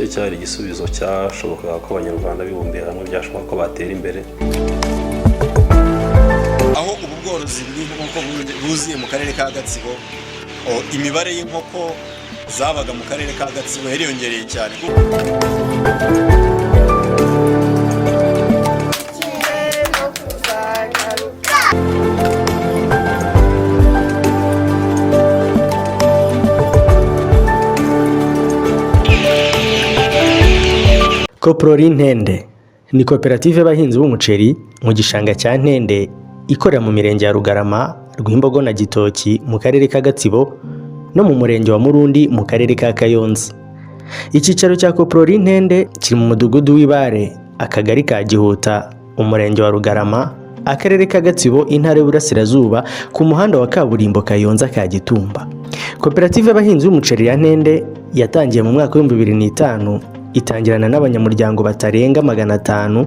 cye cyari igisubizo cyashobokaga ko abanyarwanda bibumbiye hamwe byashoboka ko batera imbere. Aho ubu bworozi bw'inkoko buziye mu karere ka Gatsibo, imibare y'inkoko zabaga mu karere ka Gatsibo yariyongereye cyane. Koprori Ntende ni koperative y'abahinzi b'umuceri mu gishanga cya Ntende ikorera mu mirenge ya Rugarama, Rwimbogo na Gitoki mu karere ka Gatsibo no mu murenge wa Murundi mu karere ka Kayonza. Icyicaro cya Koprori Ntende kiri mu mudugudu w'Ibare, akagari ka Gihuta, umurenge wa Rugarama, akarere ka Gatsibo, intara y'Uburasirazuba, ku muhanda wa kaburimbo Kayonza ka Gitumba. Koperative y'abahinzi b'umuceri ya Ntende yatangiye mu mwaka wa 2005 itangirana n'abanyamuryango batarenga 500.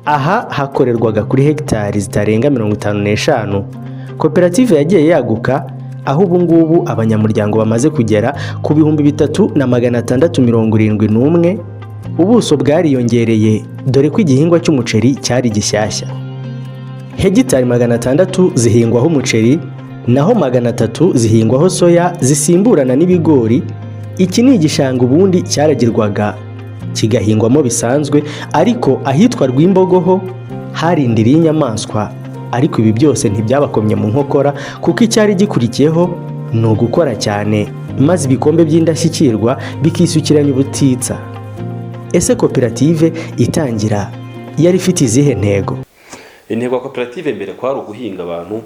Aha hakorerwaga kuri hegitari zitarenga 55. Koperative yagiye yaguka aho ubu ngubu abanyamuryango bamaze kugera ku 3671. Ubuso bwariyongereye dore ko igihingwa cy'umuceri cyari gishyashya. Hegitari 600 zihingwaho umuceri, naho 300 zihingwaho soya zisimburana n'ibigori. Iki ni igishanga ubundi cyaragirwaga kigahingwamo bisanzwe, ariko ahitwa Rwimbogoho harindiriye inyamaswa. Ariko ibi byose ntibyabakomye mu nkokora, kuko icyari gikurikiyeho ni ugukora cyane maze ibikombe by'indashyikirwa bikisukiranya ubutitsa. Ese koperative itangira yari ifite izihe ntego? Intego ya koperative mbere kwari uguhinga abantu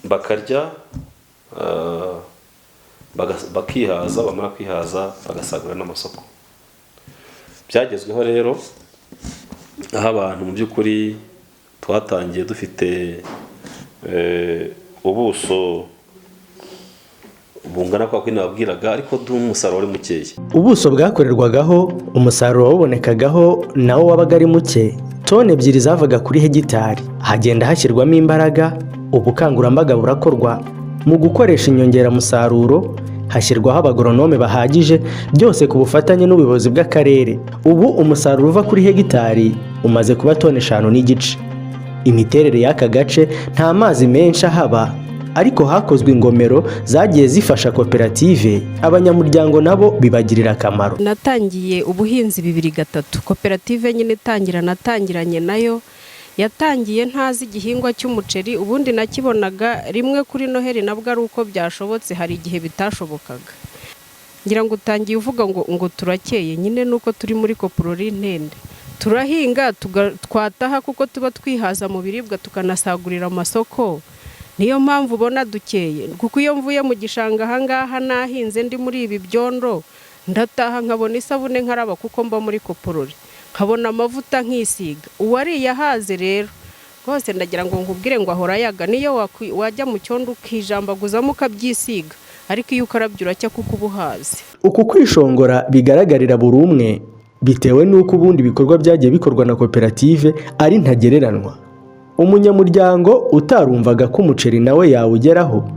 bakarya, bakihaza, bamara kwihaza bagasagurira n'amasoko. Byagezweho rero aho abantu mu by'ukuri twatangiye dufite ubuso bungana kwa kwinabwiraga, ariko umusaruro uri mukeya. Ubuso bwakorerwagaho, umusaruro wabonekagaho nawo wabaga ari muke. Tone 2 zavaga kuri hegitari. Hagenda hashyirwamo imbaraga, ubukangurambaga burakorwa mu gukoresha inyongeramusaruro, hashyirwaho abagoronome bahagije, byose ku bufatanye n'ubuyobozi bw'akarere. Ubu umusaruro uva kuri hegitari umaze kuba tone 5.5. Imiterere y'aka gace nta mazi menshi ahaba, ariko hakozwe ingomero zagiye zifasha koperative, abanyamuryango nabo bibagirira akamaro. Natangiye ubuhinzi 2003. Koperative nyine natangiranye nayo yatangiye ntazi igihingwa cy'umuceri, ubundi nakibonaga rimwe kuri Noheli, nabwo ari uko byashobotse, hari igihe bitashobokaga. Ngira ngo utangiye uvuga ngo turakeye, nyine nuko turi muri Koprori Ntende turahinga twataha, kuko tuba twihaza mu biribwa tukanasagurira amasoko. Niyo mpamvu ubona dukeye, kuko iyo mvuye mu gishanga ahangaha nahinze ndi muri ibi byondo, ndataha nkabona isabune nkaraba kuko mba muri Koprori, nkabona amavuta nkisiga. Uwariye ahaze rero rwose ndagira ngo nkubwire ngo ahora yaga, niyo wajya mu cyondo ukijambaguzamo ukabyisiga, ariko iyo ukarabye uracya kuko ubuhaze. Uku kwishongora bigaragarira buri umwe bitewe n'uko ubundi bikorwa byagiye bikorwa na koperative ari ntagereranwa. Umunyamuryango utarumvaga ko umuceri nawe yawugeraho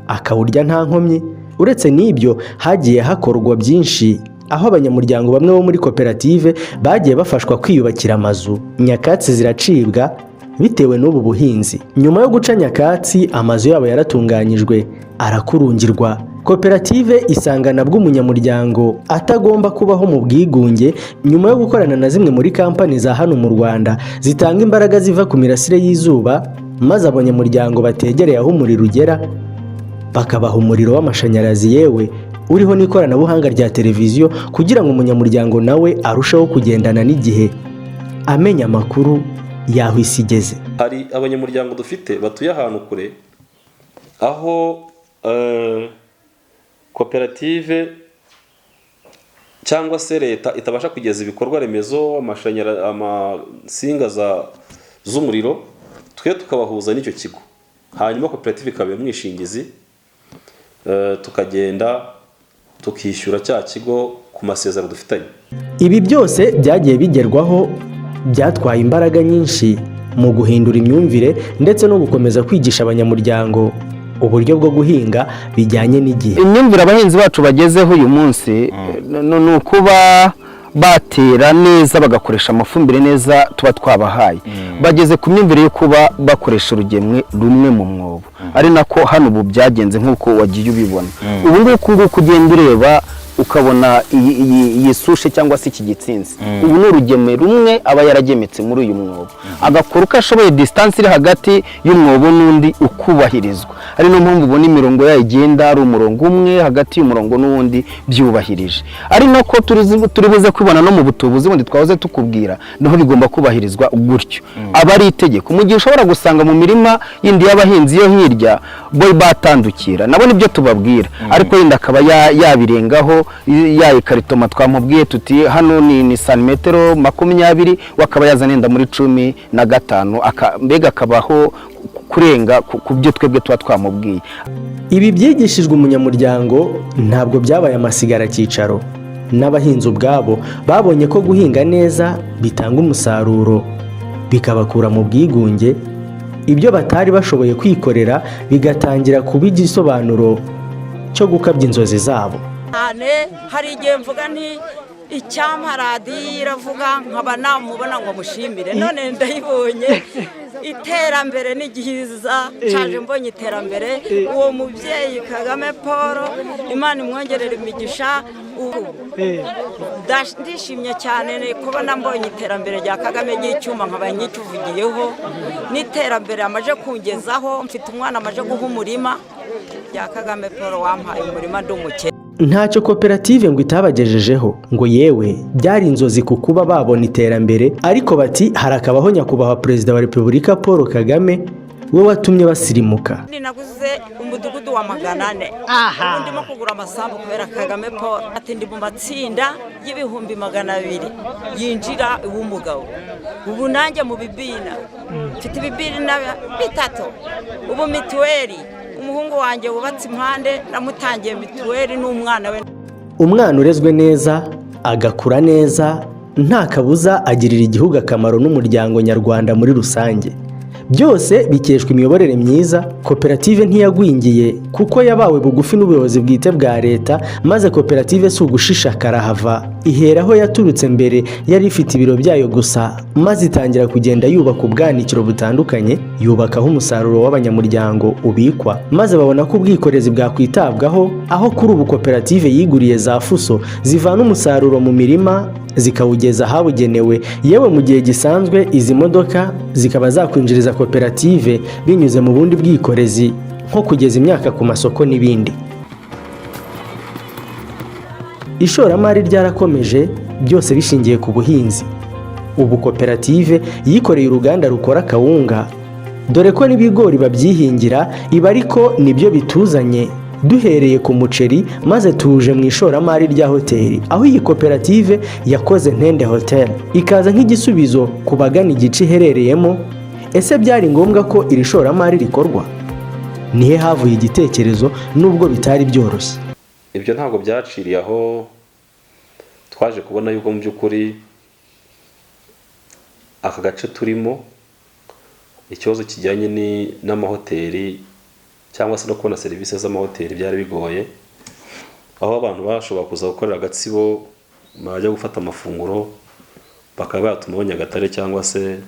akawurya nta nkomyi. Uretse n'ibyo, hagiye hakorwa byinshi, aho abanyamuryango bamwe bo muri koperative bagiye bafashwa kwiyubakira amazu. Nyakatsi ziracibwa bitewe n'ubu buhinzi. Nyuma yo guca nyakatsi, amazu yabo yaratunganyijwe arakurungirwa. Koperative isanga nabwo umunyamuryango atagomba kubaho mu bwigunge, nyuma yo gukorana na zimwe muri kampani za hano mu Rwanda zitanga imbaraga ziva ku mirasire y'izuba, maze abanyamuryango bategereye aho umuriro ugera bakabaha umuriro w'amashanyarazi, yewe uriho n'ikoranabuhanga rya televiziyo, kugira ngo umunyamuryango nawe arusheho kugendana n'igihe, amenya amakuru yaho isi igeze. Hari abanyamuryango dufite batuye ahantu kure, aho koperative cyangwa se leta itabasha kugeza ibikorwa remezo, amashanyarazi, amasinga z'umuriro, twe tukabahuza n'icyo kigo, hanyuma koperative ikaba umwishingizi, tukagenda tukishyura cya kigo ku masezerano dufitanye. Ibi byose byagiye bigerwaho, byatwaye imbaraga nyinshi mu guhindura imyumvire ndetse no gukomeza kwigisha abanyamuryango uburyo bwo guhinga bijyanye n'igihe. Imyumvire abahinzi bacu bagezeho uyu munsi ni ukuba batera neza bagakoresha amafumbire neza tuba twabahaye bageze ku myumvire yo kuba bakoresha urugemwe rumwe mu mwobo ari nako hano ubu byagenze nk'uko wagiye ubibona ubu ngubu kugenda ureba ukabona iyi sushe cyangwa se iki gitsinzi ubu ni urugemwe rumwe aba yaragemetse muri uyu mwobo agakora uko ashoboye distance iri hagati y'umwobo n'undi ukubahirizwa ari no mpamvu ubona imirongo yayo igenda ari umurongo umwe hagati y'umurongo n'uwundi byubahirije ari nako turi buze kwibona no mu butubuzi bundi twahoze tukubwira naho bigomba kubahirizwa gutyo aba ari itegeko mu gihe ushobora gusanga mu mirima yindi y'abahinzi yo hirya boy batandukira nabo nibyo tubabwira ariko yenda akaba yabirengaho ya ikaritoma twamubwiye tuti hano ni santimetero 20 wakaba yazanenda muri 15 mbega akabaho kurenga ku byo twebwe tuba twamubwiye. Ibi byigishijwe umunyamuryango ntabwo byabaye amasigara cyicaro n'abahinzi ubwabo babonye ko guhinga neza bitanga umusaruro bikabakura mu bwigunge ibyo batari bashoboye kwikorera bigatangira kuba igisobanuro cyo gukabya inzozi zabo. Hari igihe mvuga nti icyampa radiyo iravuga nkaba namubona ngo mushimire none ndayibonye iterambere n'igihiza cyaje mbonye iterambere uwo mubyeyi Kagame Paul Imana imwongerera imigisha ndishimye cyane kubona mbonye iterambere rya Kagame ry'icyuma nkaba nyicuvugiyeho n'iterambere amaje kungezaho mfite umwana amaje guha umurima rya Kagame Paul wampaye umurima ndumuke. Ntacyo koperative ngo itabagejejeho ngo yewe byari inzozi kukuba babona iterambere ariko bati harakabaho nyakubahwa perezida wa Repubulika Paul Kagame we watumye basirimuka. Naguze umudugudu wa 400 ndimo kugura amasambu kubera Kagame Paul ati ndi mu matsinda y'ibihumbi 200 yinjira uw'umugabo ubu nanjye mu bibina mfite ibibiri na bitatu ubu mituweli umuhungu wanjye wubatse impande namutangiye mituweli n'umwana we. Umwana urezwe neza agakura neza nta kabuza agirira igihugu akamaro n'umuryango nyarwanda muri rusange. Byose bikeshwa imiyoborere myiza. Koperative ntiyagwingiye kuko yabawe bugufi n'ubuyobozi bwite bwa leta maze koperative si ugushisha karahava iheraho yaturutse mbere yari ifite ibiro byayo gusa maze itangira kugenda yubaka ubwanikiro butandukanye yubakaho umusaruro w'abanyamuryango ubikwa maze babona ko ubwikorezi bwakwitabwaho aho kuri ubu koperative yiguriye za fuso zivana umusaruro mu mirima zikawugeza ahabugenewe yewe mu gihe gisanzwe izi modoka zikaba zakwinjiriza koperative binyuze mu bundi bwikorezi nko kugeza imyaka ku masoko n'ibindi. Ishoramari ryarakomeje byose bishingiye ku buhinzi. Ubu koperative yikoreye uruganda rukora kawunga dore ko n'ibigori babyihingira iba ariko nibyo bituzanye duhereye ku muceri maze tuje mu ishoramari rya hoteli aho iyi koperative yakoze Ntende Hotel ikaza nk'igisubizo ku bagana igice iherereyemo. Ese byari ngombwa ko iri shoramari rikorwa? Nihe havuye igitekerezo nubwo bitari byoroshye? Ibyo ntabwo byaciriye aho twaje kubona yuko mu by'ukuri aka gace turimo ikibazo kijyanye n'amahoteli cyangwa se no kubona serivisi z'amahoteli byari bigoye aho abantu bashobora kuza gukorera Gatsibo bajya gufata amafunguro bakaba batuma Nyagatare cyangwa se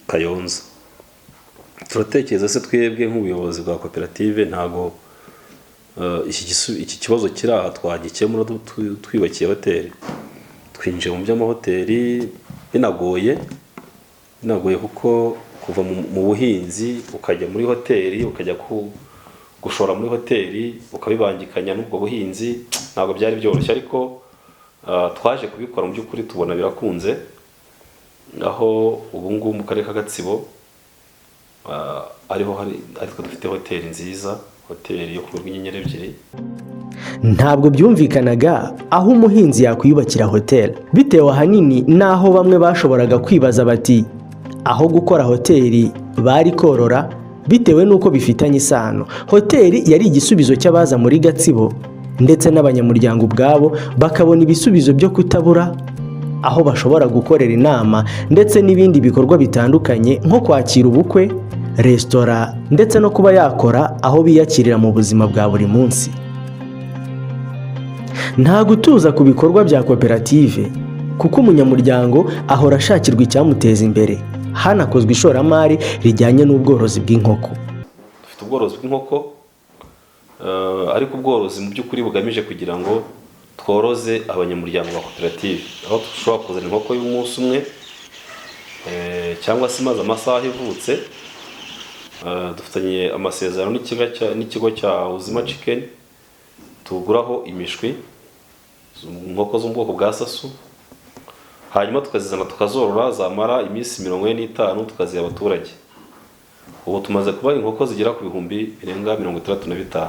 Kayonza. Turatekereza se twebwe nk'ubuyobozi bwa koperative ntago iki kibazo kiri aha twagikemura twibakiye hoteli twinjiye mu by'amahoteli binagoye kuko kuva mu buhinzi ukajya muri hoteli ukajya gushora muri hoteli ukabibangikanya n'ubwo buhinzi ntabwo byari byoroshye ariko twaje kubikora mu by'ukuri tubona birakunze aho ubu ngubu mu karere ka Gatsibo ariko dufite hoteli nziza hoteli yo ku rw'inyenyeri 2. Ntabwo byumvikanaga aho umuhinzi yakwiyubakira hoteli bitewe ahanini naho bamwe bashoboraga kwibaza bati aho gukora hoteli bari korora bitewe nuko bifitanye isano. Hoteli yari igisubizo cy'abaza muri Gatsibo ndetse n'abanyamuryango ubwabo bakabona ibisubizo byo kutabura aho bashobora gukorera inama ndetse n'ibindi bikorwa bitandukanye nko kwakira ubukwe, resitora ndetse no kuba yakora aho biyakirira mu buzima bwa buri munsi. nta gutuza ku bikorwa bya koperative kuko umunyamuryango ahora ashakirwa icyamuteza imbere. Hanakozwe ishoramari rijyanye n'ubworozi bw'inkoko. Dufite ubworozi bw'inkoko ariko ubworozi mu by'ukuri bugamije kugira ngo tworoze abanyamuryango ba koperative, aho dushobora kuzana inkoko y'umunsi umwe cyangwa se imaze amasaha ivutse. Dufitanye amasezerano n'ikigo cya Uzima Chicken tuguraho imishwi, inkoko zo mu bwoko bwa sasu, hanyuma tukazizana tukazorora, zamara iminsi 45 tukaziha abaturage. Ubu tumaze kuba inkoko zigera ku bihumbi birenga 65.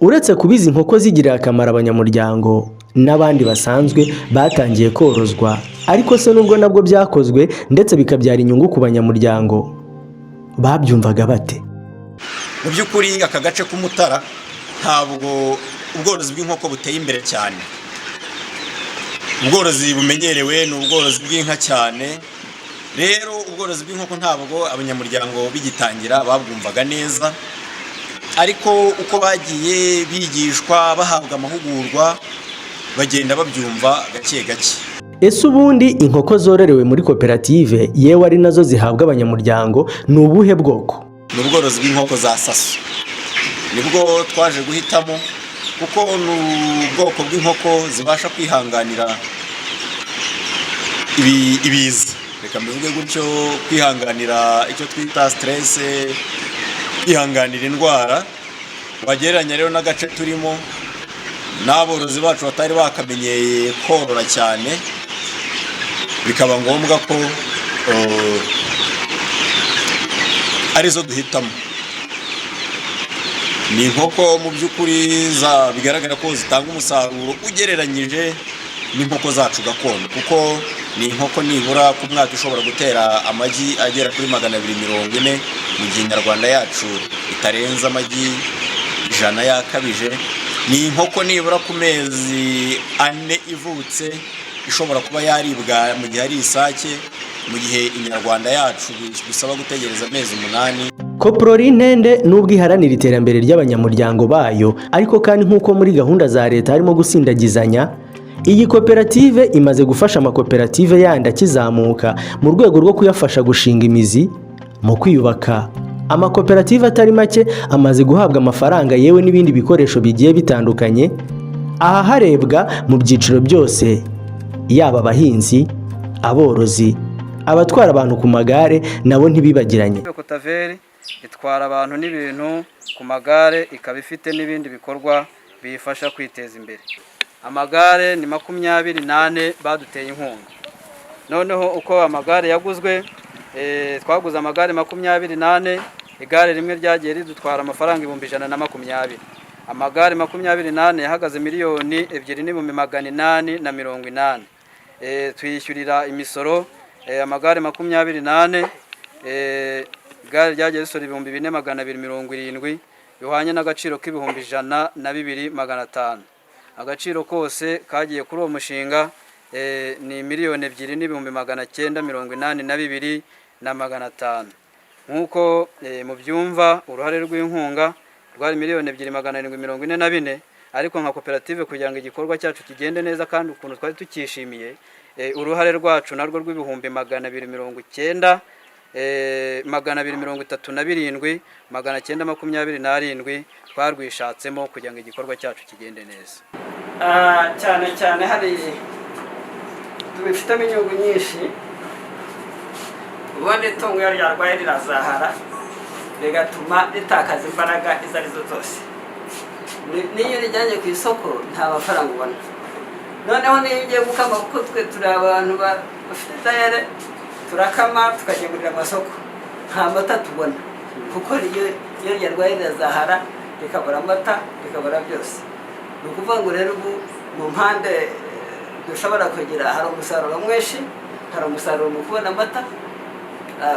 Uretse kubiza inkoko zigirira akamaro abanyamuryango, n'abandi basanzwe batangiye korozwa, ariko se nubwo nabwo byakozwe ndetse bikabyara inyungu ku banyamuryango, babyumvaga bate? Mu by'ukuri aka gace k'Umutara ntabwo ubworozi bw'inkoko buteye imbere cyane. Ubworozi bumenyerewe ni ubworozi bw'inka cyane. Rero ubworozi bw'inkoko ntabwo abanyamuryango bigitangira babwumvaga neza, ariko uko bagiye bigishwa bahabwa amahugurwa bagenda babyumva gake gake. Ese ubundi inkoko zororewe muri koperative yewe ari nazo zihabwa abanyamuryango ni ubuhe bwoko? Ni ubworozi bw'inkoko za sasu nibwo twaje guhitamo, kuko ni ubwoko bw'inkoko zibasha kwihanganira ibiza, reka mbivuge gutyo, kwihanganira icyo twita stress, kwihanganira indwara. Wagereranya rero n'agace turimo, n'aborozi bacu batari bakamenyeye korora cyane, bikaba ngombwa ko arizo duhitamo. Ni inkoko mu by'ukuri bigaragara ko zitanga umusaruro ugereranyije n'inkoko zacu gakondo, kuko ni inkoko nibura ku mwaka ishobora gutera amagi agera kuri 240, mu gihe Inyarwanda yacu itarenza amagi 100 yakabije. Ni inkoko nibura ku mezi 4 ivutse ishobora kuba yaribwa mu gihe ari isake, mu gihe Inyarwanda yacu bisaba gutegereza amezi 8. Koprori Ntende nubwo iharanira iterambere ry'abanyamuryango bayo, ariko kandi nk'uko muri gahunda za leta harimo gusindagizanya, iyi koperative imaze gufasha amakoperative yandi akizamuka mu rwego rwo kuyafasha gushinga imizi mu kwiyubaka. Amakoperative atari make amaze guhabwa amafaranga yewe n'ibindi bikoresho bigiye bitandukanye. Aha harebwa mu byiciro byose, yaba abahinzi, aborozi, abatwara abantu ku magare nabo ntibibagiranye. Kotaveri itwara abantu n'ibintu ku magare, ikaba ifite n'ibindi bikorwa biyifasha kwiteza imbere. Amagare ni 28 baduteye inkunga. Noneho uko amagare yaguzwe, twaguze amagare 28, igare rimwe ryagiye ridutwara amafaranga 120. Amagare 28 yahagaze miliyoni 2,880. Tuyishyurira imisoro. Amagare 28, igare ryagiye risora 4,270 bihwanye n'agaciro k'ibihumbi 102,500. Agaciro kose kagiye kuri uwo mushinga ni miliyoni 2,982,500. Nk'uko mubyumva, uruhare rw'inkunga rwari miliyoni 2,744, ariko nka koperative kugira ngo igikorwa cyacu kigende neza kandi ukuntu twari tukishimiye, uruhare rwacu narwo rw'ibihumbi 290, 237, 927 twarwishatsemo kugira ngo igikorwa cyacu kigende neza. Cyane cyane hari tubifitemo inyungu nyinshi. Ubundi itungo iyo ryarwaye rirazahara, bigatuma ritakaza imbaraga izo arizo zose. N'iyo rijyanye ku isoko nta mafaranga ubona. Noneho niyo ugiye gukama, kuko twe turi abantu bafite dayare, turakama tukagemurira amasoko, nta mata tubona, kuko iyo ryarwaye rirazahara, rikabura amata, rikabura byose. Ni ukuvuga ngo rero ubu mu mpande dushobora kugira, hari umusaruro mwinshi, hari umusaruro mu kubona amata,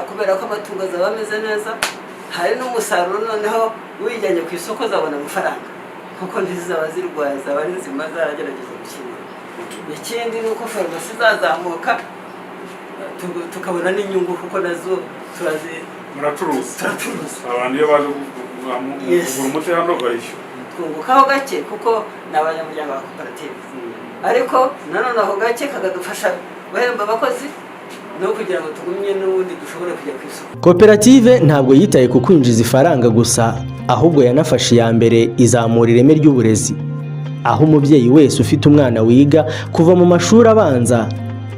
kubera ko amatungo azaba ameze neza. Hari n'umusaruro noneho wijyanye ku isoko zabona amafaranga, kuko ntizaba zirwaye, zaba ari nzima, zaragerageza gukina. Ikindi ni uko farumasi zazamuka, tukabona n'inyungu, kuko nazo muracuruza abantu iyo baje kugura umuti hano bayishyura twungukaho gake kuko ni abanyamuryango ba koperative ariko nanone aho gake kakadufasha guhemba abakozi no kugira ngo tugumye n'ubundi dushobore kujya ku isoko. Koperative ntabwo yitaye ku kwinjiza ifaranga gusa, ahubwo yanafashe iya mbere izamura ireme ry'uburezi, aho umubyeyi wese ufite umwana wiga kuva mu mashuri abanza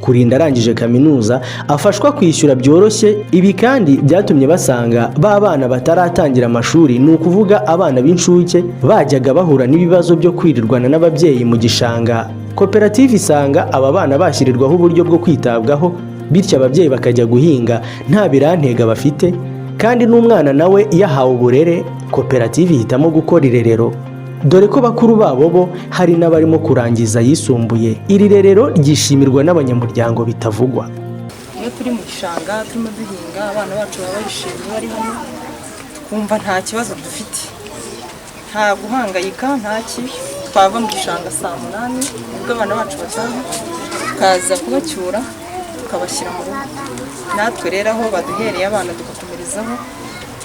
kurinda arangije kaminuza afashwa kwishyura byoroshye. Ibi kandi byatumye basanga ba bana bataratangira amashuri, ni ukuvuga abana b'inshuke, bajyaga bahura n'ibibazo byo kwirirwana n'ababyeyi mu gishanga. Koperative isanga aba bana bashyirirwaho uburyo bwo kwitabwaho, bityo ababyeyi bakajya guhinga nta birantega bafite, kandi n'umwana nawe yahawe uburere. Koperative ihitamo gukora irerero, dore ko bakuru babo bo hari n'abarimo kurangiza yisumbuye. Iri rerero ryishimirwa n'abanyamuryango bitavugwa. Iyo turi mu gishanga turimo duhinga, abana bacu baba bishimye bari hano, twumva nta kibazo dufite, nta guhangayika, ntaki. Twava mu gishanga saa 8 ubwo abana bacu bataha, tukaza kubacyura tukabashyira mu rugo. Natwe rero aho baduhereye abana tugakomerezaho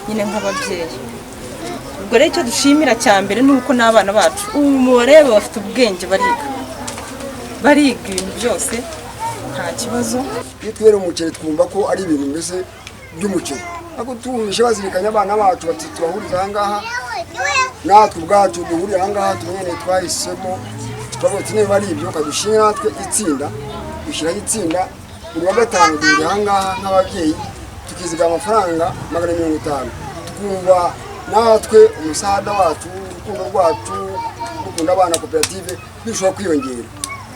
nyine nk'ababyeyi. Ubwo rero icyo dushimira cya mbere ni uko n'abana bacu ubu mubareba bafite ubwenge, bariga ibintu byose nta kibazo. Iyo twera umuceri twumva ko ari ibintu mbese by'umuceri, ariko tubishe bazirikanya abana bacu bati turahuriza aha ngaha, natwe ubwacu duhurira aha ngaha tumenyane twahisemo, turavuga niba ari ibyo kadushinga natwe itsinda, dushyiraho itsinda buri wa gatanu duhurira aha ngaha nk'ababyeyi tukiziga amafaranga 150, tukumva natwe umusada wacu, urukundo rwacu, gukunda abana koperative bishobora kwiyongera.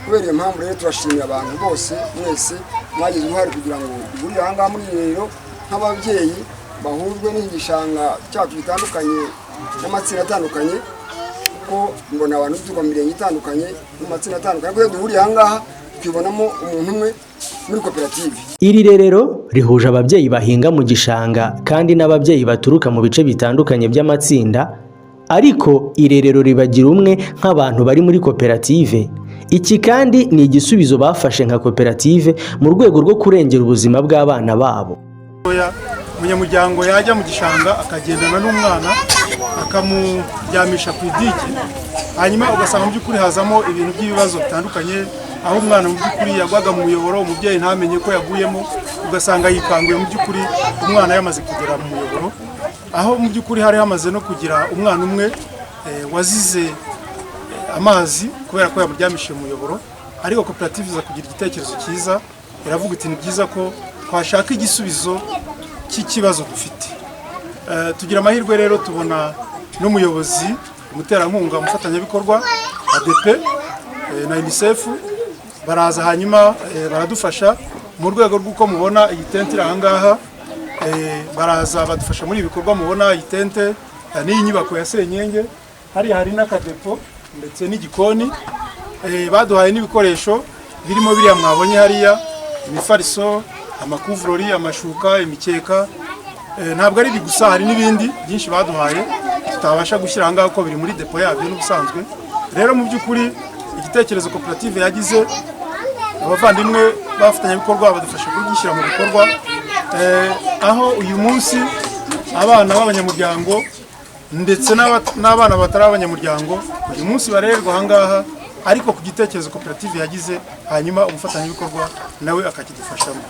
Kubera iyo mpamvu rero turashimira abantu bose mwese mwagize uruhare kugira ngo duhurire aha ngaha muri rero nk'ababyeyi bahujwe n'igishanga cyacu gitandukanye n'amatsinda atandukanye, kuko mbona abantu tuva mu mirenge itandukanye n'amatsinda atandukanye, kuko duhuriye aha ngaha twibonamo umuntu umwe muri koperative. Iri rerero rihuje ababyeyi bahinga mu gishanga kandi n'ababyeyi baturuka mu bice bitandukanye by'amatsinda, ariko irerero ribagira umwe nk'abantu bari muri koperative. Iki kandi ni igisubizo bafashe nka koperative mu rwego rwo kurengera ubuzima bw'abana babo. Umunyamuryango yajya mu gishanga akagendana n'umwana akamuryamisha ku idigi, hanyuma ugasanga mu by'ukuri hazamo ibintu by'ibibazo bitandukanye, aho umwana mu by'ukuri yagwaga mu muyoboro, umubyeyi ntamenye ko yaguyemo, ugasanga yikanguye mu by'ukuri umwana yamaze kugera mu muyoboro, aho mu by'ukuri hari hamaze no kugira umwana umwe wazize amazi kubera ko yamuryamishije mu muyoboro. Ariko koperative iza kugira igitekerezo cyiza, iravuga iti ni byiza ko twashaka igisubizo cy'ikibazo dufite. Tugira amahirwe rero tubona n'umuyobozi, umuterankunga, umufatanyabikorwa ADP na UNICEF baraza, hanyuma baradufasha mu rwego rw'uko mubona iyi tente iri aha ngaha. Baraza badufasha muri ibikorwa mubona iyi tente n'iyi nyubako ya Senyenge, hariya hari n'akadepo ndetse n'igikoni. Baduhaye n'ibikoresho birimo biriya mwabonye hariya, imifariso, amakuvurori, amashuka, imikeka. Ntabwo ari gusa, hari n'ibindi byinshi baduhaye tutabasha gushyira aha ngaha ko biri muri depo yabyo n'ubusanzwe. Rero mu by'ukuri igitekerezo koperative yagize, abavandimwe bafatanyabikorwa badufasha kugishyira mu bikorwa, aho uyu munsi abana b'abanyamuryango ndetse n'abana batari abanyamuryango uyu munsi barererwa aha ngaha, ariko ku gitekerezo koperative yagize, hanyuma umufatanyabikorwa nawe akakidufashamo.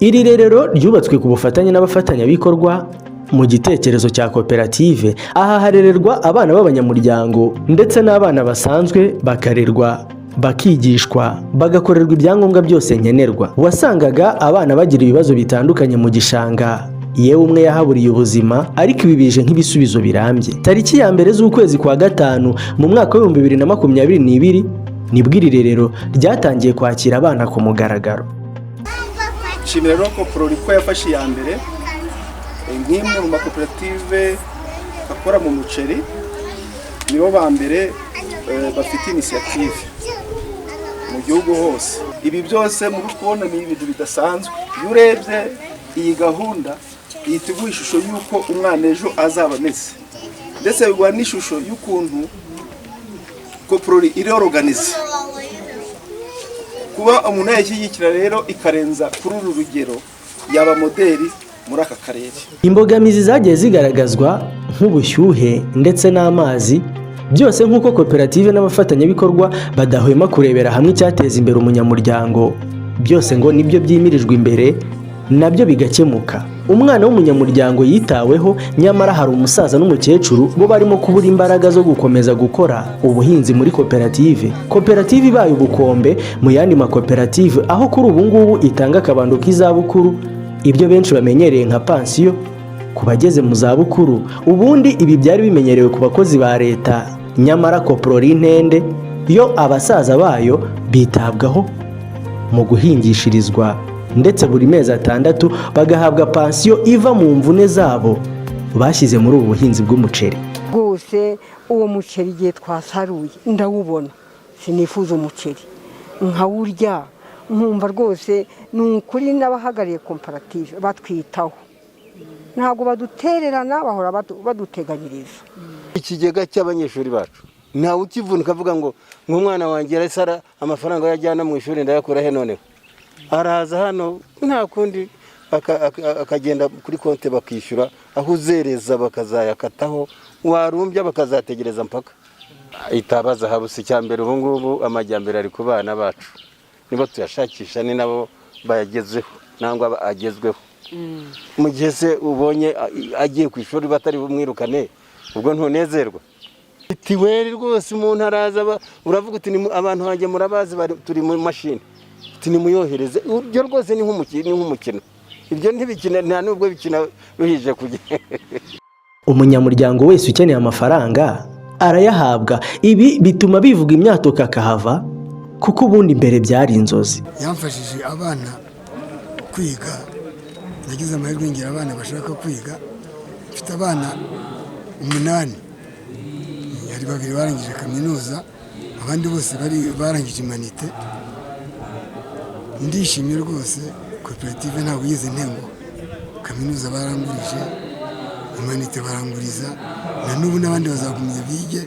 Iri rerero ryubatswe ku bufatanye n'abafatanyabikorwa mu gitekerezo cya koperative. Aha harererwa abana b'abanyamuryango ndetse n'abana basanzwe, bakarerwa, bakigishwa, bagakorerwa ibyangombwa byose nkenerwa. Wasangaga abana bagira ibibazo bitandukanye mu gishanga, yewe umwe yahaburiye ubuzima, ariko ibi bije nk'ibisubizo birambye. Tariki ya mbere z'ukwezi kwa gatanu mu mwaka wa 2022 nibwo iri rerero ryatangiye kwakira abana ku mugaragaro. Nshimira rero ko Proriko yafashe iya mbere nk'imwe mu makoperative akora mu muceri, nibo ba mbere bafite initiative mu gihugu hose. Ibi byose muri kubona ni ibintu bidasanzwe. Iyo urebye iyi gahunda yiteguye ishusho y'uko umwana ejo azaba ameze, ndetse biguha n'ishusho y'ukuntu Prori iri organize. Kuba umuntu yashyigikira rero ikarenza kuri uru rugero, yaba modeli muri aka karere. Imbogamizi zagiye zigaragazwa nk'ubushyuhe ndetse n'amazi, byose nk'uko koperative n'abafatanyabikorwa badahwema kurebera hamwe icyateza imbere umunyamuryango, byose ngo nibyo byimirijwe imbere nabyo bigakemuka. Umwana w'umunyamuryango yitaweho, nyamara hari umusaza n'umukecuru bo barimo kubura imbaraga zo gukomeza gukora ubuhinzi muri koperative. Koperative ibaye ubukombe mu yandi makoperative, aho kuri ubu ngubu itanga akabando k'izabukuru, ibyo benshi bamenyereye nka pansiyo ku bageze mu zabukuru. Ubundi ibi byari bimenyerewe ku bakozi ba leta, nyamara Koprori Ntende yo abasaza bayo bitabwaho mu guhingishirizwa, ndetse buri mezi 6 bagahabwa pansiyo iva mu mvune zabo bashyize muri ubu buhinzi bw'umuceri. Rwose uwo muceri igihe twasaruye ndawubona, sinifuza umuceri nkawurya, nkumva rwose ni ukuri n'abahagariye komparative batwitaho, ntabwo badutererana, bahora baduteganyiriza. Ikigega cy'abanyeshuri bacu ntawe ukivunika avuga ngo umwana wanjye arasara amafaranga yajyana mu ishuri ndayakura he, noneho araza hano nta kundi akagenda kuri konti bakishyura, aho uzereza bakazayakataho, warumbya bakazategereza mpaka itabaza habuse. Icyambere ubu ngubu amajyambere ari ku bana bacu, nibo tuyashakisha, ni nabo bayagezeho nangwa agezweho. Mu gihe se ubonye agiye ku ishuri batari bumwirukane, ubwo ntunezerwa? Itiweri rwose umuntu araza, uravuga uti abantu hanjye murabazi turi mu mashini, uti nimuyohereze. Ibyo rwose ni nk'umukino, ibyo ntibikina, nta nubwo bikina ruhije kugenda. Umunyamuryango wese ukeneye amafaranga arayahabwa. Ibi bituma bivuga imyato kakahava, kuko ubundi mbere byari inzozi. Yamfashije abana kwiga, nagize amahirwe ngira abana bashaka kwiga, mfite abana 8, hari 2 barangije kaminuza, abandi bose barangije imanite. Ndishimye rwose, koperative ntabwo yize ntengo, kaminuza barangurije, imanite baranguriza, na n'ubu n'abandi bazagumya bige.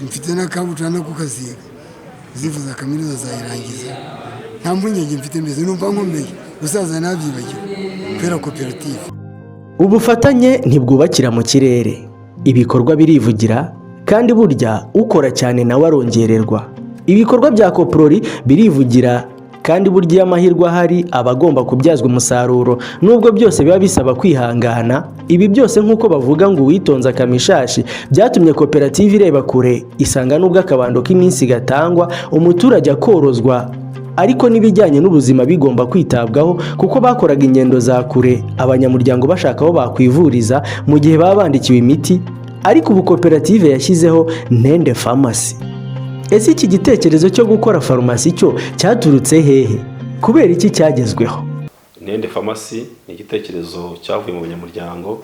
Mfite n'akabuca no kukaziga, zifuza kaminuza zayirangiza, nta mpungenge mfite, mbese numva nkomeye, gusaza nabyibagiwe kubera koperative. Ubufatanye ntibwubakira mu kirere, ibikorwa birivugira, kandi burya ukora cyane nawe arongererwa. Ibikorwa bya Koprori birivugira, kandi burya amahirwe ahari abagomba kubyazwa umusaruro, nubwo byose biba bisaba kwihangana. Ibi byose nk'uko bavuga ngo uwitonze akamishashi, byatumye koperative ireba kure, isanga nubwo akabando k'iminsi gatangwa umuturage akorozwa, ariko n'ibijyanye n'ubuzima bigomba kwitabwaho, kuko bakoraga ingendo za kure abanyamuryango bashaka aho bakwivuriza mu gihe baba bandikiwe imiti. Ariko ubu koperative yashyizeho Ntende Pharmacy. Ese iki gitekerezo cyo gukora farumasi cyo cyaturutse hehe? Kubera iki cyagezweho? Ntende Pharmacy ni igitekerezo cyavuye mu banyamuryango,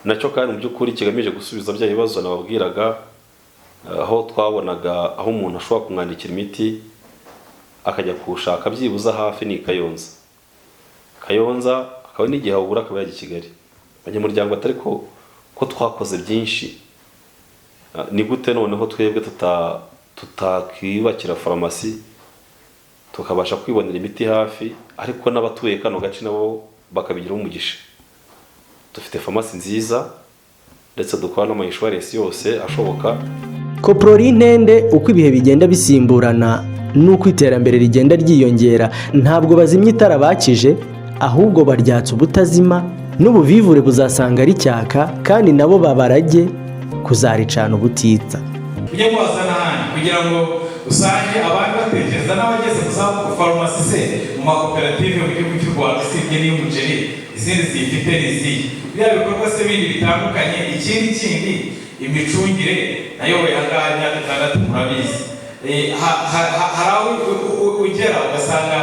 nacyo kandi mu by'ukuri kigamije gusubiza bya bibazo nababwiraga, aho twabonaga aho umuntu ashobora kumwandikira imiti akajya kushaka byibuza hafi ni Kayonza, akaba n'igihe ubura akaba yajya i Kigali. Abanyamuryango atari ko twakoze byinshi, ni gute noneho twebwe tutakwiyubakira farumasi tukabasha kwibonera imiti hafi, ariko n'abatuye kano gace nabo bakabigiraho umugisha. Dufite farumasi nziza, ndetse dukora n'ama insurance yose ashoboka. Koprori Ntende uko ibihe bigenda bisimburana nuko iterambere rigenda ryiyongera, ntabwo bazimya itara bakije, ahubwo baryatsa ubutazima, n'ubuvivure buzasanga ari cyaka, kandi nabo babarage kuzaricana ubutitsa. Ujye mubaza n'ahandi kugira ngo usange abandi batekereza n'abageze mu zabukuru. Farumasi se mu makoperative mu gihugu cy'u Rwanda usibye n'iy'umuceri, izindi ziyifite n'izihe? Biriya bikorwa se bindi bitandukanye. Ikindi imicungire nayo ahangaha imyaka 6 murabizi, hari aho ugera ugasanga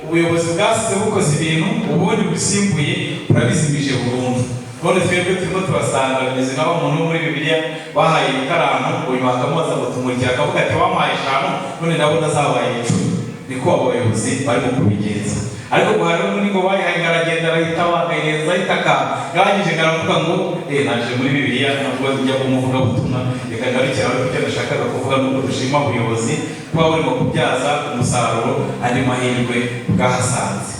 ubuyobozi bwasize bukoze ibintu, ubundi busimbuye burabizimije burundu. None twebwe turimo turasanga bimeze nk'aho umuntu wo muri Bibiliya bahaye ikaramu, uyu bakamubaza ngo tumurikira, akavuga ati wampaye 5 none nabo ndazabaye 10. Niko abayobozi barimo kubigenza. Ariko guhari undi ngo bayihaye aragenda arahita wagahereza itaka, yarangije ngaravuga ngo naje muri Bibiliya ntabwo njya kumuvuga butumwa, reka ngarukira aho icyo nashakaga kuvuga nuko dushima ubuyobozi kuba burimo kubyaza umusaruro andi mahirwe bwahasanze.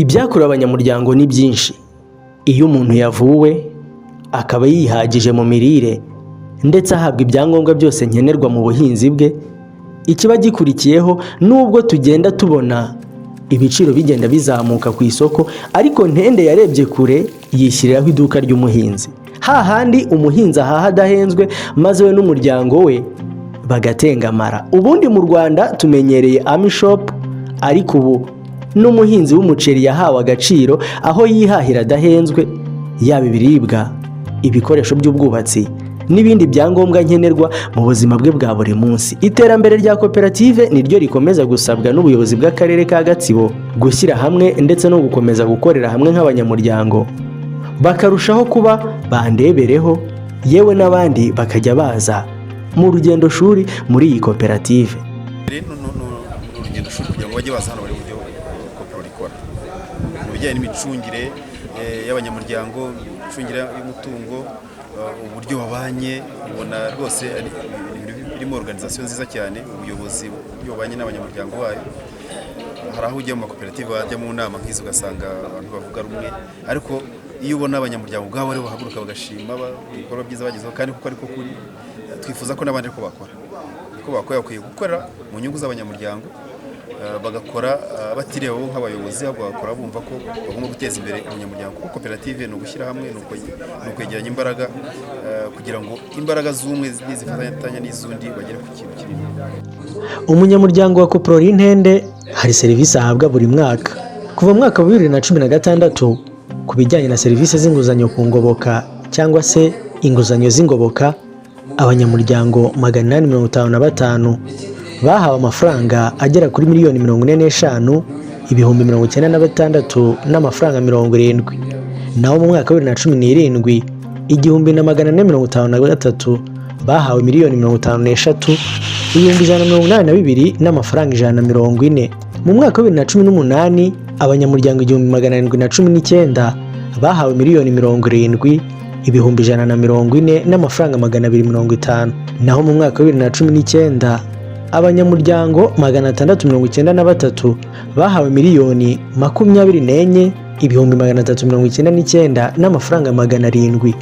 Ibyakorewe abanyamuryango ni byinshi, Iyo umuntu yavuwe akaba yihagije mu mirire ndetse ahabwa ibyangombwa byose nkenerwa mu buhinzi bwe, ikiba gikurikiyeho nubwo tugenda tubona ibiciro bigenda bizamuka ku isoko, ariko Ntende yarebye kure yishyiriraho iduka ry'umuhinzi, hahandi umuhinzi ahaha adahenzwe maze we n'umuryango we bagatengamara. Ubundi mu Rwanda tumenyereye Ami Shop, ariko ubu n'umuhinzi w'umuceri yahawe agaciro aho yihahira adahenzwe, yaba ibiribwa, ibikoresho by'ubwubatsi n'ibindi byangombwa nkenerwa mu buzima bwe bwa buri munsi. Iterambere rya koperative niryo rikomeza gusabwa n'ubuyobozi bw'akarere ka Gatsibo gushyira hamwe ndetse no gukomeza gukorera hamwe nk'abanyamuryango, bakarushaho kuba bandebereho, yewe n'abandi bakajya baza mu rugendo shuri muri iyi koperative. Urugendo shuri kugira ngo bajye baza hano bari uburyo koperative ikora mu bijyanye n'imicungire y'abanyamuryango, imicungire y'umutungo, uburyo babanye, ubona rwose birimo organization nziza cyane, ubuyobozi bw'abanye n'abanyamuryango bayo. Hari aho ujya mu makoperative bajya mu nama nk'izo ugasanga abantu bavuga rumwe, ariko iyo ubona abanyamuryango ubwabo ari bahaguruka bagashima ibikorwa byiza bagezeho, kandi kuko ariko kuri twifuza ko n'abandi ariko bakora bakwiye gukorera mu nyungu z'abanyamuryango, bagakora batiriwe nk'abayobozi, ahubwo bakora bumva ko bagomba guteza imbere umunyamuryango, kuko koperative ni ugushyira hamwe, ni ukwegeranya imbaraga kugira ngo imbaraga z'umwe nizifatanya n'iz'undi bagere ku kintu kinini. Umunyamuryango wa Koprori Ntende hari serivisi ahabwa buri mwaka. Kuva mu mwaka wa 2016 ku bijyanye na serivisi z'inguzanyo ku ngoboka cyangwa se inguzanyo z'ingoboka, abanyamuryango 855 bahawe amafaranga agera kuri miliyoni 45 ibihumbi 96 n'amafaranga 70. Naho mu mwaka wa 2017 igihumbi na 453 bahawe miliyoni 53 ibihumbi 182 n'amafaranga 140. Mu mwaka wa 2018 abanyamuryango 1719 bahawe miliyoni 70 ibihumbi 140 n'amafaranga 250. Naho mu mwaka wa 2019 abanyamuryango 693 bahawe miliyoni 24 ibihumbi 399 n'amafaranga 700.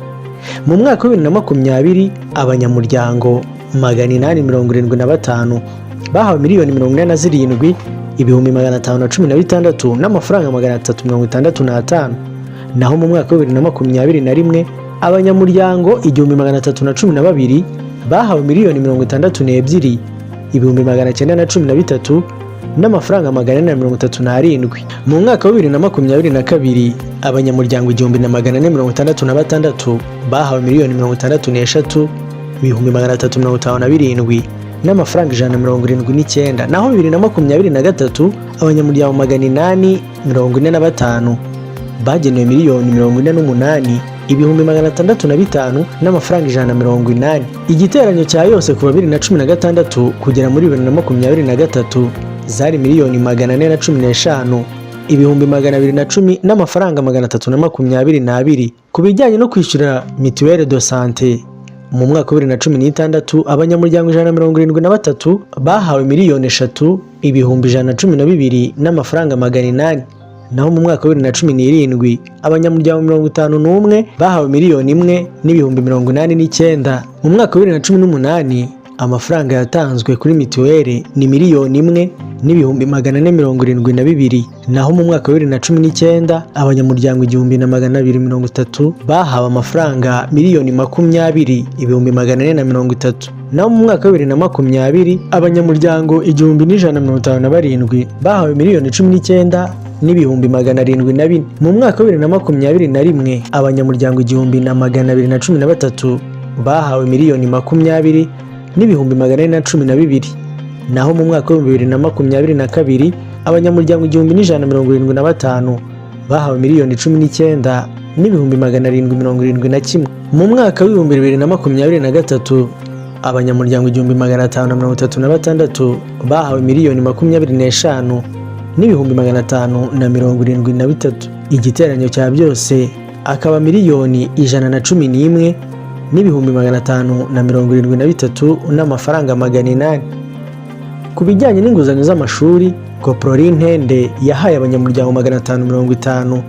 Mu mwaka wa 2020 abanyamuryango 875 bahawe miliyoni 47 ibihumbi 516 n'amafaranga 365. Naho mu mwaka wa 2021 abanyamuryango 1312 bahawe miliyoni 62 ibihumbi 913 n'amafaranga 437. Mu mwaka wa 2022 abanyamuryango 1466 bahawe miliyoni 63 ibihumbi 357 n'amafaranga 179. Naho 2023 abanyamuryango 845 bagenewe miliyoni 48 ibihumbi 605 n'amafaranga 180. Igiteranyo cya yose kuva 2016 kugera muri 2023 zari miliyoni 415 ibihumbi 210 n'amafaranga 322. Ku bijyanye no kwishyura mituelle de santé mu mwaka wa 2016 abanyamuryango 173 bahawe miliyoni 3 ibihumbi 112 n'amafaranga 800. Naho mu mwaka wa 2017 abanyamuryango 51 bahawe miliyoni 1 n'ibihumbi 89. Mu mwaka wa 2018 amafaranga yatanzwe kuri mituelle ni miliyoni 1 n'ibihumbi 472. Naho mu mwaka wa 2019 abanyamuryango 1230 bahawe amafaranga miliyoni 20 ibihumbi 430. Naho mu mwaka wa 2020 abanyamuryango 1157 bahawe miliyoni 19 n'ibihumbi 704. Mu mwaka wa 2021 abanyamuryango 1213 bahawe miliyoni 20 n'ibihumbi 412. Naho mu mwaka wa 2022 abanyamuryango 1175 bahawe miliyoni 19 n'ibihumbi 771. Mu mwaka wa 2023 abanyamuryango 1536 bahawe miliyoni 25 n'ibihumbi 573. Igiteranyo cya byose akaba miliyoni 111 n'ibihumbi 573 n'amafaranga 800. Ku bijyanye n'inguzanyo z'amashuri, Koprori Ntende yahaye abanyamuryango 550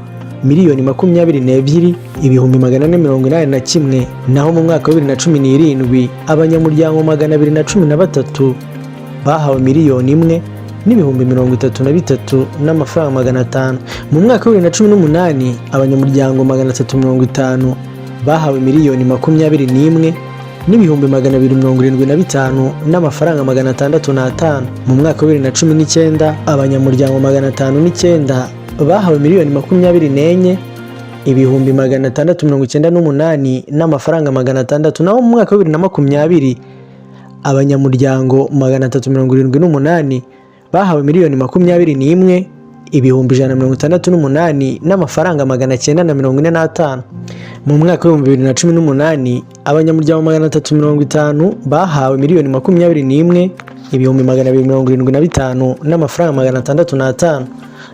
miliyoni 22 ibihumbi 481, naho mu mwaka wa 2017 abanyamuryango 213 bahawe miliyoni 1 n'ibihumbi 33 n'amafaranga 500. Mu mwaka wa 2018 abanyamuryango 350 bahawe miliyoni 21 n'ibihumbi 275 n'amafaranga 605. Mu mwaka wa 2019 abanyamuryango 509 bahawe miliyoni 24 ibihumbi 698 n'amafaranga 600. Naho mu mwaka wa 2020 abanyamuryango 378 bahawe miliyoni 21 ibihumbi 168 n'amafaranga 945. Mu mwaka wa 2018 abanyamuryango 350 bahawe miliyoni 21 ibihumbi 275 n'amafaranga 605.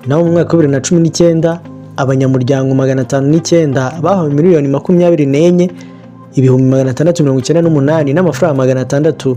Naho mu mwaka wa 2019 abanyamuryango 509 bahawe miliyoni 24 ibihumbi 698 n'amafaranga 600.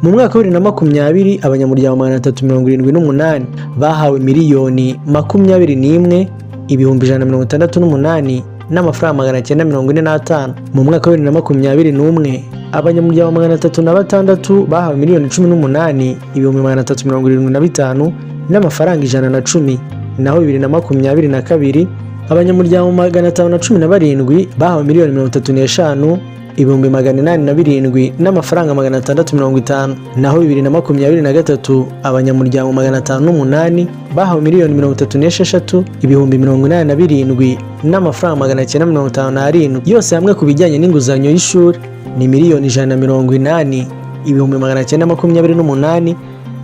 Mu mwaka wa 2020 abanyamuryango 378 bahawe miliyoni 21 ibihumbi 168 n'amafaranga 945. Mu mwaka wa 2021 abanyamuryango 306 bahawe miliyoni 18 ibihumbi 375 n'amafaranga 110. Naho 2022 abanyamuryango 517 bahawe miliyoni 35 ibihumbi 807 n'amafaranga 650. Naho 2023 abanyamuryango 508 bahawe miliyoni 36 ibihumbi 87 n'amafaranga 957. Yose hamwe ku bijyanye n'inguzanyo y'ishuri ni miliyoni 180 ibihumbi 928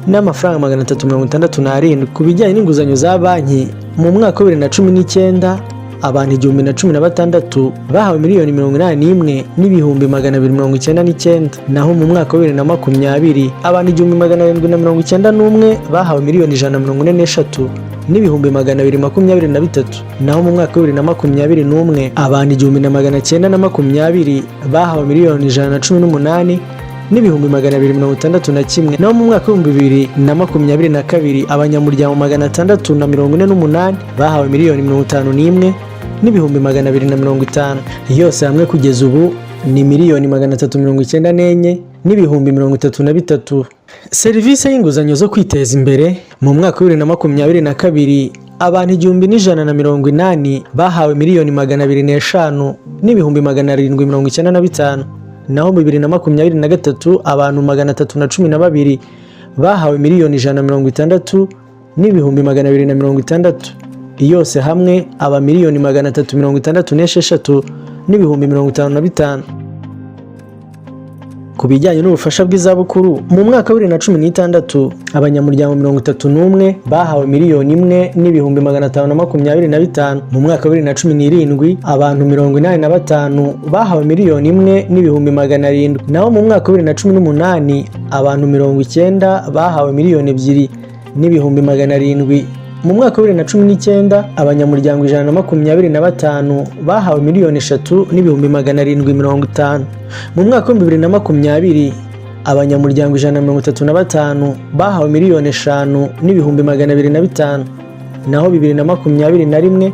n'amafaranga 367. Ku bijyanye n'inguzanyo za banki mu mwaka wa 2019 abantu 1016 bahawe miliyoni 81 n'ibihumbi 299. Naho mu mwaka wa 2020 abantu 1791 bahawe miliyoni 143 n'ibihumbi 223. Naho mu mwaka wa 2021 abantu 1920 bahawe miliyoni 118 n'ibihumbi 261. Naho mu mwaka wa 2022 abanyamuryango 648 bahawe miliyoni 51 n'ibihumbi 250. Yose hamwe kugeza ubu ni miliyoni 394 n'ibihumbi 33. Serivisi y'inguzanyo zo kwiteza imbere mu mwaka wa 2022 abantu 1180 bahawe miliyoni 205 n'ibihumbi 795. Naho mu 2023 abantu 312 bahawe miliyoni 160 n'ibihumbi 260. Yose hamwe aba miliyoni 366 n'ibihumbi 55. Ku bijyanye n'ubufasha bw'izabukuru mu mwaka wa 2016 abanyamuryango 31 bahawe miliyoni 1 n'ibihumbi 525. Mu mwaka wa 2017 abantu 85 bahawe miliyoni 1 n'ibihumbi 700. Naho mu mwaka wa 2018 abantu 90 bahawe miliyoni 2 n'ibihumbi 700. Mu mwaka wa 2019 abanyamuryango 125 bahawe miliyoni 3 n'ibihumbi 750. Mu mwaka wa 2020 abanyamuryango 135 bahawe miliyoni 5 n'ibihumbi 205. Naho 2021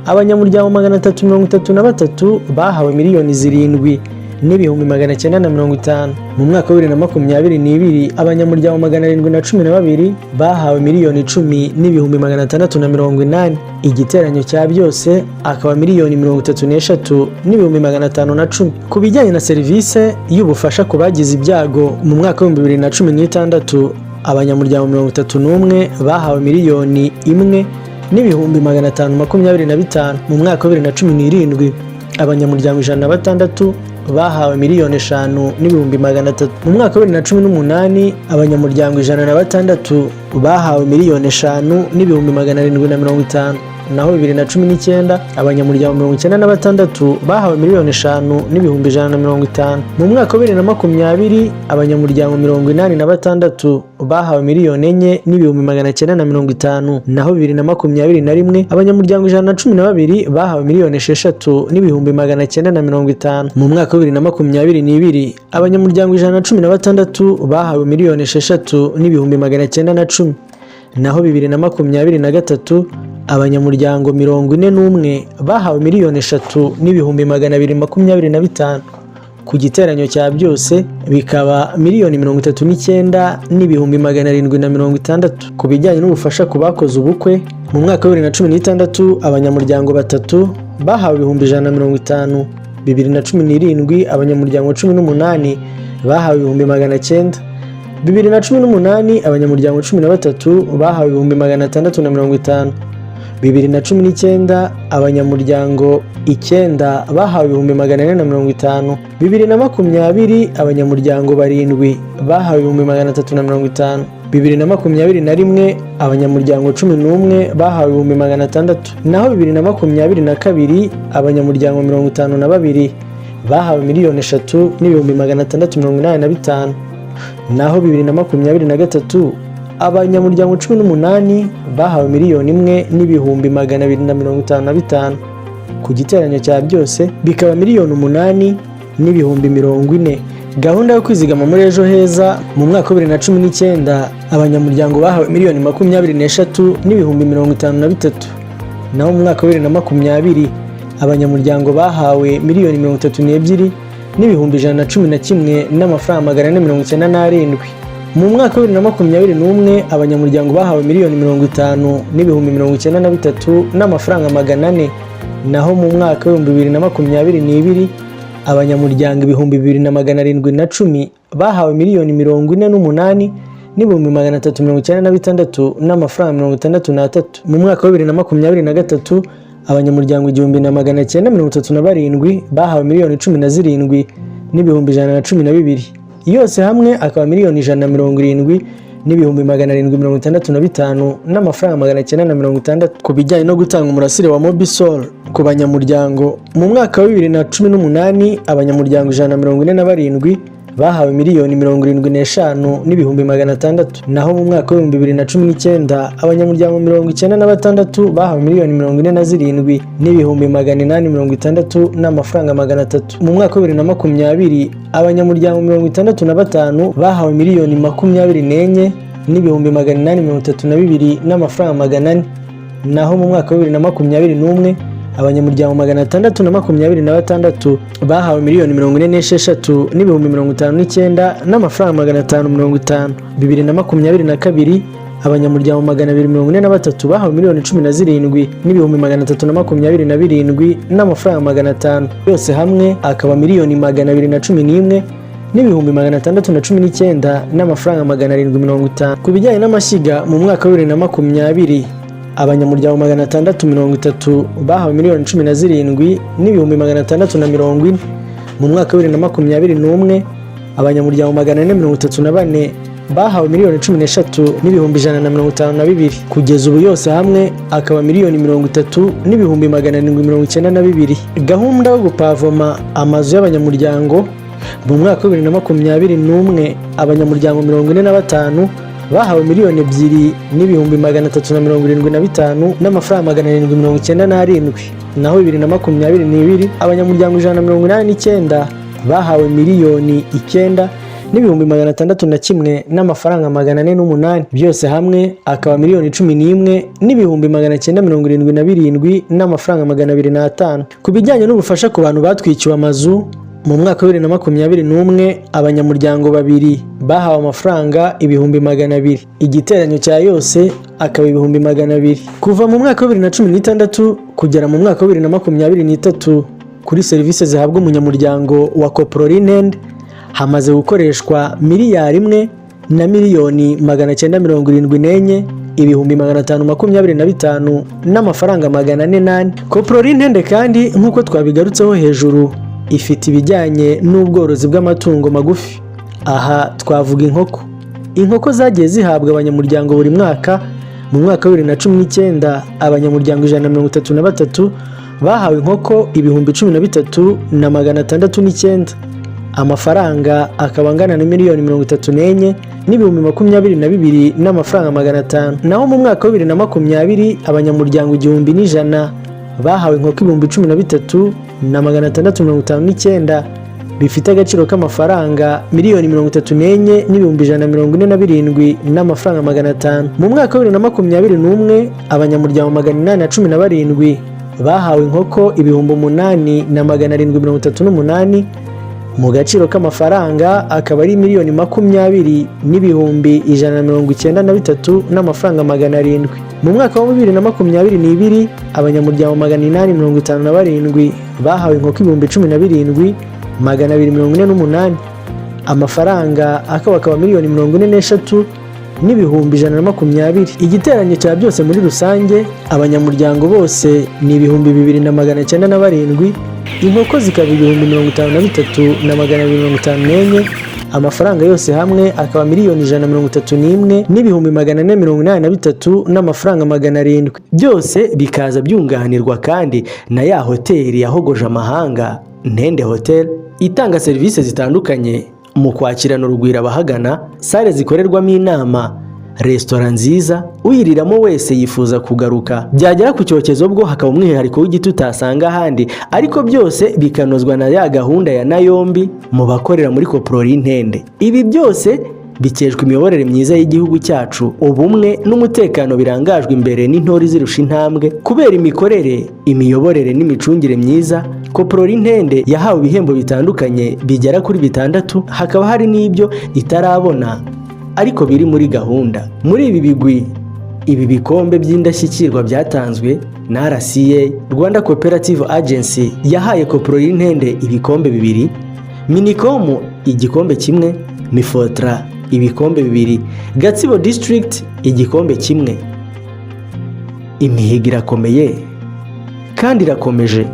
abanyamuryango 333 bahawe miliyoni 7 n'ibihumbi 950. Mu mwaka wa 2022 abanyamuryango 712 bahawe miliyoni 10 n'ibihumbi 680. Igiteranyo cya byose akaba miliyoni 33 n'ibihumbi 510. Ku bijyanye na serivisi y'ubufasha ku bagize ibyago mu mwaka wa 2016 abanyamuryango 31 bahawe miliyoni 1 n'ibihumbi 525. Mu mwaka wa 2017 abanyamuryango 106 bahawe miliyoni 5 n'ibihumbi 300. Mu mwaka wa 2018 abanyamuryango 106 bahawe miliyoni 5 n'ibihumbi 750. Naho 2019 abanyamuryango 96 bahawe miliyoni 5 n'ibihumbi 150. Mu mwaka wa 2020 abanyamuryango 86 bahawe miliyoni 4 n'ibihumbi 950. Naho 2021 abanyamuryango 112 bahawe miliyoni 6 n'ibihumbi 950. Mu mwaka wa 2022 abanyamuryango 116 bahawe miliyoni 6 n'ibihumbi 910. Naho 2023 abanyamuryango 41 bahawe miliyoni 3,225,000 ku giteranyo cya byose bikaba miliyoni 39,760. Ku bijyanye n'ubufasha ku bakoze ubukwe mu mwaka wa 2016 abanyamuryango 3 bahawe ibihumbi 150, 2017 abanyamuryango 18 bahawe ibihumbi 900, 2018 abanyamuryango 13 bahawe ibihumbi 650, 2019 abanyamuryango 9 bahawe ibihumbi 450, 2020 abanyamuryango 7 bahawe ibihumbi 350, 2021 abanyamuryango 11 bahawe ibihumbi 600, naho 2022 abanyamuryango 52 bahawe miliyoni 3,685,000, naho 2023 abanyamuryango 18 bahawe miliyoni 1,255,000 ku giteranyo cya byose bikaba miliyoni 8,040,000. Gahunda yo kwizigama muri ejo heza mu mwaka wa 2019 abanyamuryango bahawe miliyoni 23,053,000, naho mu mwaka wa 2020 abanyamuryango bahawe miliyoni 32,111 n'amafaranga 497. Mu mwaka wa 2021 abanyamuryango bahawe miliyoni 50,093 n'amafaranga 400, naho mu mwaka wa 2022 abanyamuryango 2,710 bahawe miliyoni 48,396 n'amafaranga 63. Mu mwaka wa 2023 abanyamuryango 1,937 bahawe miliyoni 17,112, yose hamwe akaba miliyoni 170,765 n'amafaranga 960. Ku bijyanye no gutanga umurasire wa Mobisol ku banyamuryango mu mwaka wa 2018 abanyamuryango 147 bahawe miliyoni 75,600, naho mu mwaka wa 2019 abanyamuryango 96 bahawe miliyoni 47,860 n'amafaranga 300. Mu mwaka wa 2020 abanyamuryango 65 bahawe miliyoni 24,832 n'amafaranga 400, naho mu mwaka wa 2021 abanyamuryango 626 bahawe miliyoni 46,059 n'amafaranga 550. 2022 abanyamuryango 243 bahawe miliyoni 17,327 n'amafaranga 500, yose hamwe akaba miliyoni 211,619 n'amafaranga 750. Ku bijyanye n'amashyiga mu mwaka wa 2020 abanyamuryango 630 bahawe miliyoni 17,640. Mu mwaka wa 2021 abanyamuryango 434 bahawe miliyoni 13,152. Kugeza ubu yose hamwe akaba miliyoni 30,792. Gahunda yo gupavoma amazu y'abanyamuryango mu mwaka wa 2021 abanyamuryango 45 bahawe miliyoni 2,375 n'amafaranga 797, naho 2022 abanyamuryango 189 bahawe miliyoni 9,601 n'amafaranga 408, byose hamwe akaba miliyoni 11,977 n'amafaranga 205. Ku bijyanye n'ubufasha ku bantu batwikiwe amazu mu mwaka wa 2021 abanyamuryango 2 bahawe amafaranga 200,000, igiteranyo cya yose akaba 200,000. Kuva mu mwaka wa 2016 kugera mu mwaka wa 2023 kuri serivisi zihabwa umunyamuryango wa Coprorinend hamaze gukoreshwa miliyari 1 na miliyoni 974 ibihumbi 525 n'amafaranga 408. Coprorinend kandi nk'uko twabigarutseho hejuru ifite ibijyanye n'ubworozi bw'amatungo magufi. Aha twavuga inkoko zagiye zihabwa abanyamuryango buri mwaka. Mu mwaka wa 2019 abanyamuryango 133 bahawe inkoko 13,609, amafaranga akaba angana na miliyoni 34 n'ibihumbi 22 n'amafaranga 500. Naho mu mwaka wa 2020 abanyamuryango 1,100 bahawe inkoko 13,659, bifite agaciro k'amafaranga miliyoni 34 n'ibihumbi 147 n'amafaranga 500. Mu mwaka wa 2021 abanyamuryango 817 bahawe inkoko ibihumbi 8,738 mu gaciro k'amafaranga akaba ari miliyoni 20 n'ibihumbi 193 n'amafaranga 700. Mu mwaka wa 2022 abanyamuryango 857 bahawe inkoko ibihumbi 17,248 amafaranga akaba miliyoni 43 n'ibihumbi 120. Igiteranyo cya byose muri rusange abanyamuryango bose ni ibihumbi 2,907, inkoko zikaba ibihumbi 53,254, amafaranga yose hamwe akaba miliyoni 131 n'ibihumbi 483 n'amafaranga 700. Byose bikaza byunganirwa kandi na ya hoteli yahogoje amahanga Ntende Hotel itanga serivisi zitandukanye mu kwakirana urugwiro abahagana, sale zikorerwamo inama, resitora nziza uyiriramo wese yifuza kugaruka. Byagera ku cyokezo bwo hakaba umwihariko w'igiti utasanga ahandi, ariko byose bikanozwa na ya gahunda ya Nayombi mu bakorera muri Koprori Ntende. Ibi byose bikejwe imiyoborere myiza y'igihugu cyacu, ubumwe n'umutekano birangajwe imbere n'intori zirusha intambwe. Kubera imikorere, imiyoborere n'imicungire myiza, Koprori Ntende yahawe ibihembo bitandukanye bigera kuri 6, hakaba hari n'ibyo itarabona ariko biri muri gahunda. Muri ibi bigwi, ibi bikombe by'indashyikirwa byatanzwe na RCA, Rwanda Cooperative Agency, yahaye Koprori Ntende ibikombe 2, Minicom igikombe 1, Mifotra ibikombe 2, Gatsibo District igikombe 1. Imihigo irakomeye kandi irakomeje.